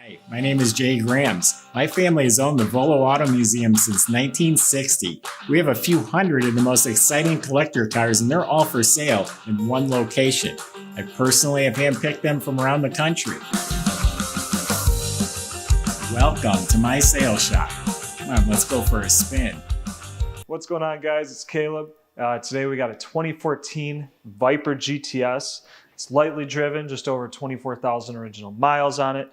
Hi, my name is Jay Grams. My family has owned the Volo Auto Museum since 1960. We have a few hundred of the most exciting collector cars, and they're all for sale in one location. I personally have handpicked them from around the country. Welcome to my sales shop. Come on, let's go for a spin. What's going on, guys? It's Caleb. Today we got a 2014 Viper GTS. It's lightly driven, just over 24,000 original miles on it.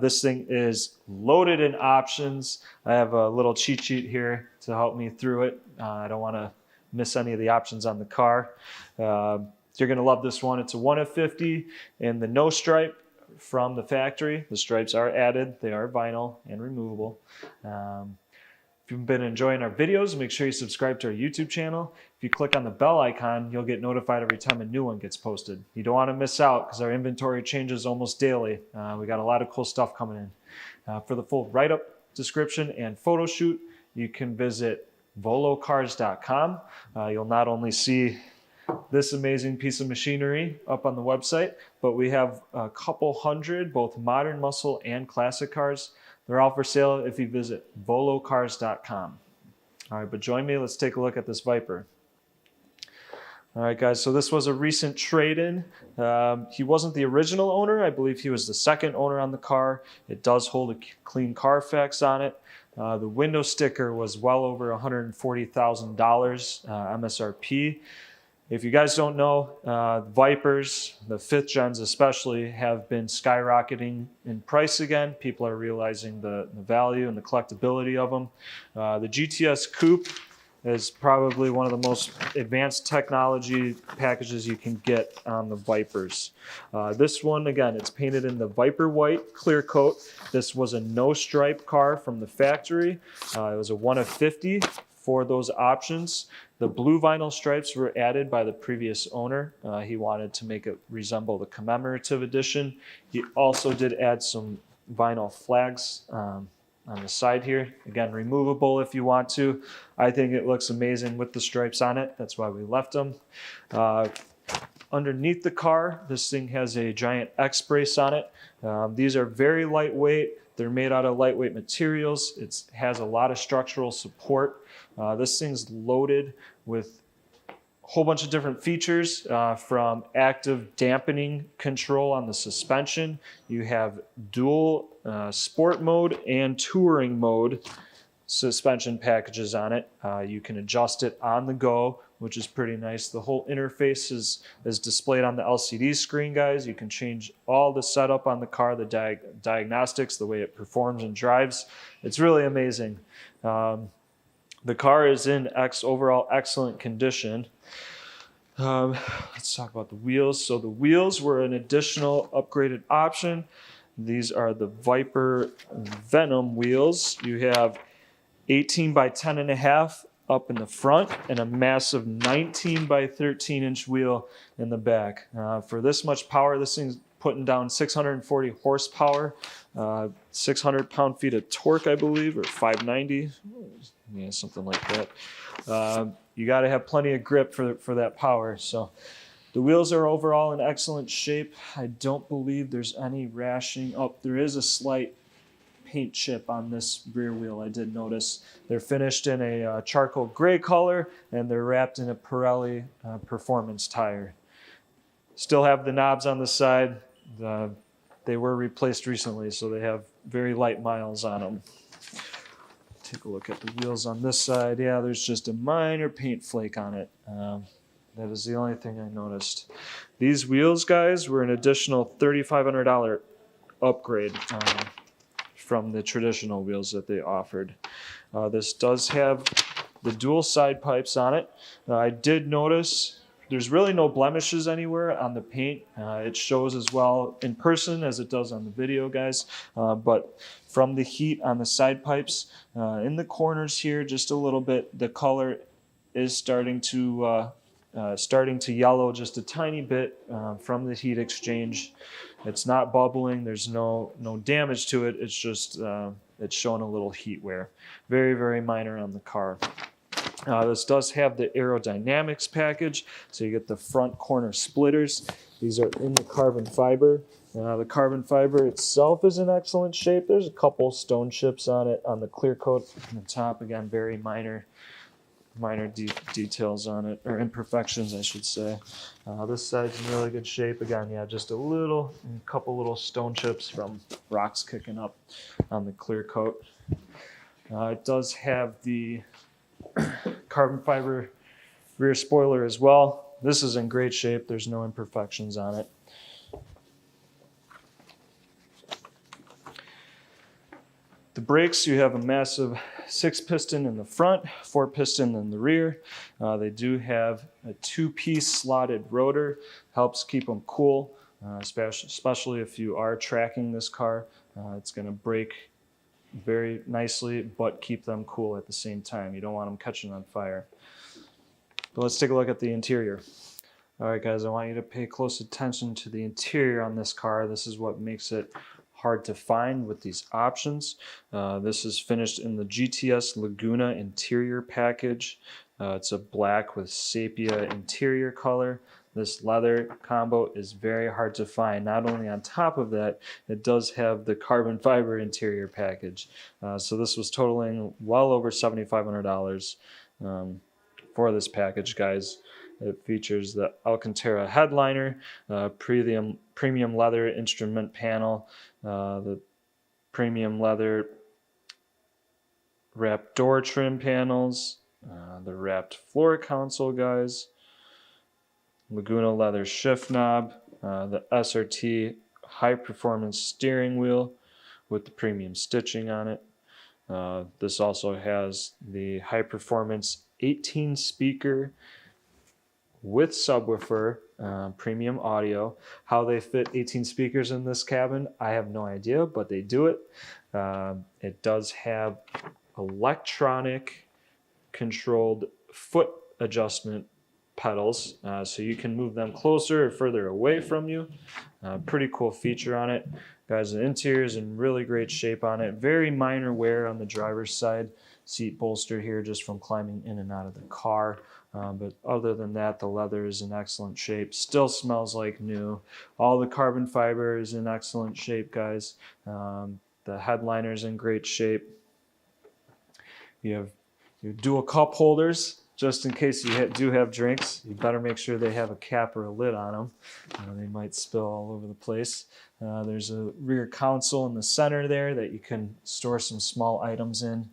This thing is loaded in options. I have a little cheat sheet here to help me through it. I don't want to miss any of the options on the car. You're going to love this one. It's a 1 of 50 in the no stripe from the factory. The stripes are added. They are vinyl and removable. If you've been enjoying our videos, make sure you subscribe to our YouTube channel. If you click on the bell icon, you'll get notified every time a new one gets posted. You don't want to miss out because our inventory changes almost daily. We got a lot of cool stuff coming in. For the full write-up, description, and photo shoot, you can visit volocars.com. You'll not only see this amazing piece of machinery up on the website, but we have a couple hundred, both modern muscle and classic cars. They're all for sale if you visit volocars.com. All right, but join me. Let's take a look at this Viper. All right, guys, so this was a recent trade-in. He wasn't the original owner. I believe he was the second owner on the car. It does hold a clean Carfax on it. The window sticker was well over $140,000 MSRP. If you guys don't know, Vipers, the 5th gens especially, have been skyrocketing in price again. People are realizing the value and the collectability of them. The GTS Coupe is probably one of the most advanced technology packages you can get on the Vipers. This one, again, it's painted in the Viper white clear coat. This was a no stripe car from the factory. It was a 1 of 50 for those options. The blue vinyl stripes were added by the previous owner. He wanted to make it resemble the commemorative edition. He also did add some vinyl flags on the side here. Again, removable if you want to. I think it looks amazing with the stripes on it. That's why we left them. Underneath the car, this thing has a giant X brace on it. These are very lightweight. They're made out of lightweight materials. It has a lot of structural support. This thing's loaded with a whole bunch of different features, from active dampening control on the suspension. You have dual sport mode and touring mode suspension packages on it. You can adjust it on the go, which is pretty nice. The whole interface is displayed on the LCD screen, guys. You can change all the setup on the car, the diagnostics, the way it performs and drives. It's really amazing. The car is in overall excellent condition. Let's talk about the wheels. So the wheels were an additional upgraded option. These are the Viper Venom wheels. You have 18 by 10.5 up in the front and a massive 19 by 13 inch wheel in the back. For this much power, this thing's putting down 640 horsepower, 600 pound-feet of torque, I believe, or 590. Yeah, something like that. You got to have plenty of grip for that power. So the wheels are overall in excellent shape. I don't believe there's any rashing. Oh, there is a slight paint chip on this rear wheel, I did notice. They're finished in a charcoal gray color, and they're wrapped in a Pirelli performance tire. Still have the knobs on the side. They were replaced recently, so they have very light miles on them. Take a look at the wheels on this side. Yeah, there's just a minor paint flake on it. That is the only thing I noticed. These wheels, guys, were an additional $3,500 upgrade from the traditional wheels that they offered. This does have the dual side pipes on it. I did notice there's really no blemishes anywhere on the paint. It shows as well in person as it does on the video, guys. But from the heat on the side pipes, in the corners here, just a little bit, the color is starting to yellow just a tiny bit from the heat exchange. It's not bubbling. There's no damage to it. It's just it's showing a little heat wear. Very, very minor on the car. This does have the aerodynamics package, so you get the front corner splitters. These are in the carbon fiber. The carbon fiber itself is in excellent shape. There's a couple stone chips on it on the clear coat on the top. Again, very minor details on it, or imperfections, I should say. This side's in really good shape. Again, yeah, just a couple little stone chips from rocks kicking up on the clear coat. It does have the carbon fiber rear spoiler as well. This is in great shape. There's no imperfections on it. The brakes, you have a massive 6-piston in the front, 4-piston in the rear. They do have a 2-piece slotted rotor, helps keep them cool, especially if you are tracking this car. It's going to brake very nicely, but keep them cool at the same time. You don't want them catching on fire. But let's take a look at the interior. All right, guys, I want you to pay close attention to the interior on this car. This is what makes it hard to find with these options. This is finished in the GTS Laguna interior package. It's a black with sepia interior color. This leather combo is very hard to find. Not only on top of that, it does have the carbon fiber interior package. So this was totaling well over $7,500 for this package, guys. It features the Alcantara headliner, premium leather instrument panel, the premium leather wrapped door trim panels, the wrapped floor console, guys, Laguna leather shift knob, the SRT high performance steering wheel with the premium stitching on it. This also has the high performance 18 speaker with subwoofer, premium audio. How they fit 18 speakers in this cabin, I have no idea, but they do it. It does have electronic controlled foot adjustment pedals, so you can move them closer or further away from you. Pretty cool feature on it. Guys, the interior is in really great shape on it. Very minor wear on the driver's side. Seat bolster here just from climbing in and out of the car. But other than that, the leather is in excellent shape. Still smells like new. All the carbon fiber is in excellent shape, guys. The headliner is in great shape. You have your dual cup holders, just in case you do have drinks. You better make sure they have a cap or a lid on them. They might spill all over the place. There's a rear console in the center there that you can store some small items in.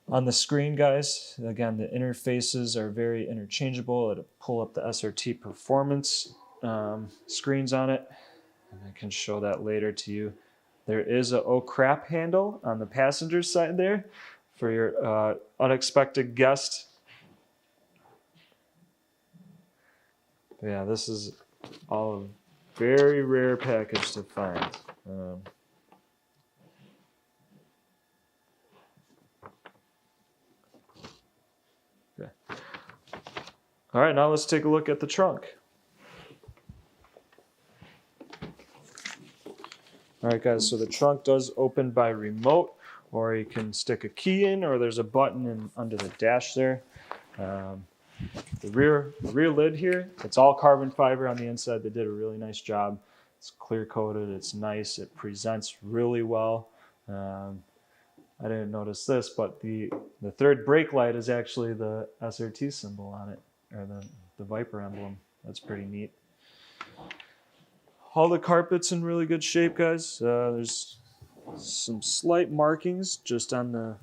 On the screen, guys, again, the interfaces are very interchangeable. It'll pull up the SRT performance screens on it, and I can show that later to you. There is a oh crap handle on the passenger side there for your unexpected guest. But yeah, this is all a very rare package to find. All right, now let's take a look at the trunk. All right, guys, so the trunk does open by remote, or you can stick a key in, or there's a button under the dash there. The rear lid here, it's all carbon fiber on the inside. They did a really nice job. It's clear coated, it's nice, it presents really well. I didn't notice this, but the third brake light is actually the SRT symbol on it, or the Viper emblem. That's pretty neat. All the carpet's in really good shape, guys. There's some slight markings just on the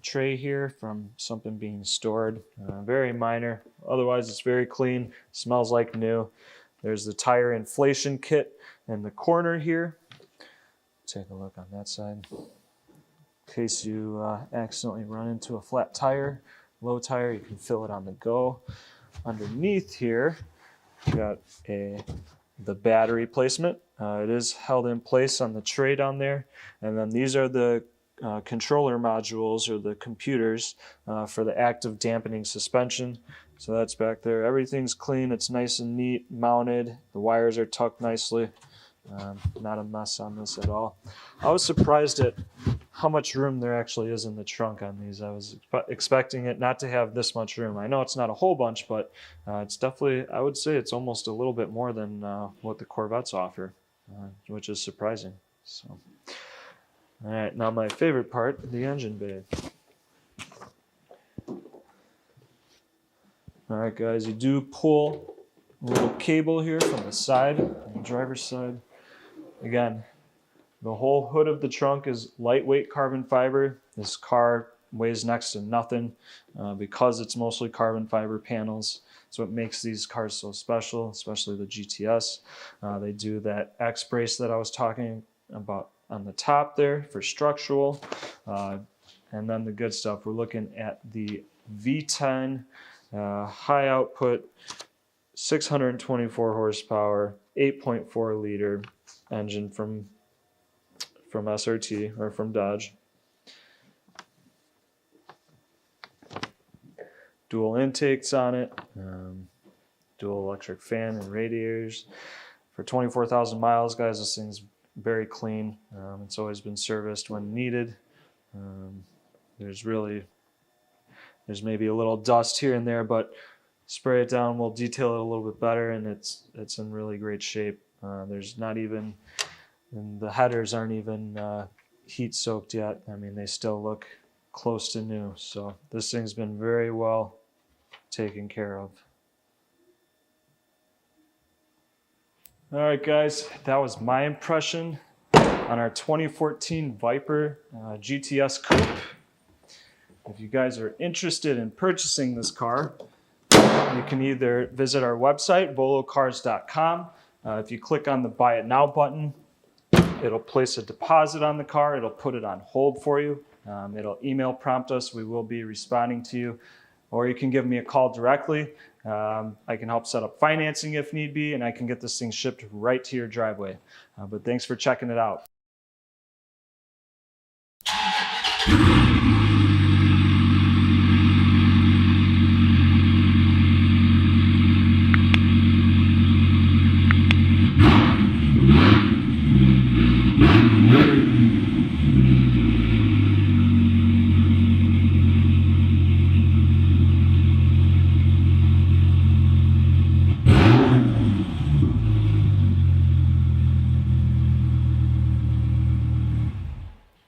tray here from something being stored. Very minor. Otherwise, it's very clean. Smells like new. There's the tire inflation kit in the corner here. Take a look on that side. In case you accidentally run into a flat tire, low tire, you can fill it on the go. Underneath here, you got the battery placement. It is held in place on the tray down there. And then these are the controller modules, or the computers for the active dampening suspension. So that's back there. Everything's clean. It's nice and neat, mounted. The wires are tucked nicely. Not a mess on this at all. I was surprised at how much room there actually is in the trunk on these. I was expecting it not to have this much room. I know it's not a whole bunch, but it's definitely, I would say it's almost a little bit more than what the Corvettes offer, which is surprising. So, all right, now my favorite part, the engine bay. All right, guys, you do pull a little cable here from the side, on the driver's side. Again, the whole hood of the trunk is lightweight carbon fiber. This car weighs next to nothing because it's mostly carbon fiber panels. So it makes these cars so special, especially the GTS. They do that X brace that I was talking about on the top there for structural. And then the good stuff, we're looking at the V10 high output, 624 horsepower, 8.4 liter engine from SRT or from Dodge. Dual intakes on it, dual electric fan and radiators. For 24,000 miles, guys, this thing's very clean. It's always been serviced when needed. There's maybe a little dust here and there, but spray it down, we'll detail it a little bit better, and it's in really great shape. There's not even, and the headers aren't even heat soaked yet. I mean, they still look close to new. So this thing's been very well taken care of. All right, guys, that was my impression on our 2014 Viper GTS Coupe. If you guys are interested in purchasing this car, you can either visit our website, volocars.com. If you click on the Buy It Now button, it'll place a deposit on the car. It'll put it on hold for you. It'll email prompt us. We will be responding to you. Or you can give me a call directly. I can help set up financing if need be, and I can get this thing shipped right to your driveway. But thanks for checking it out.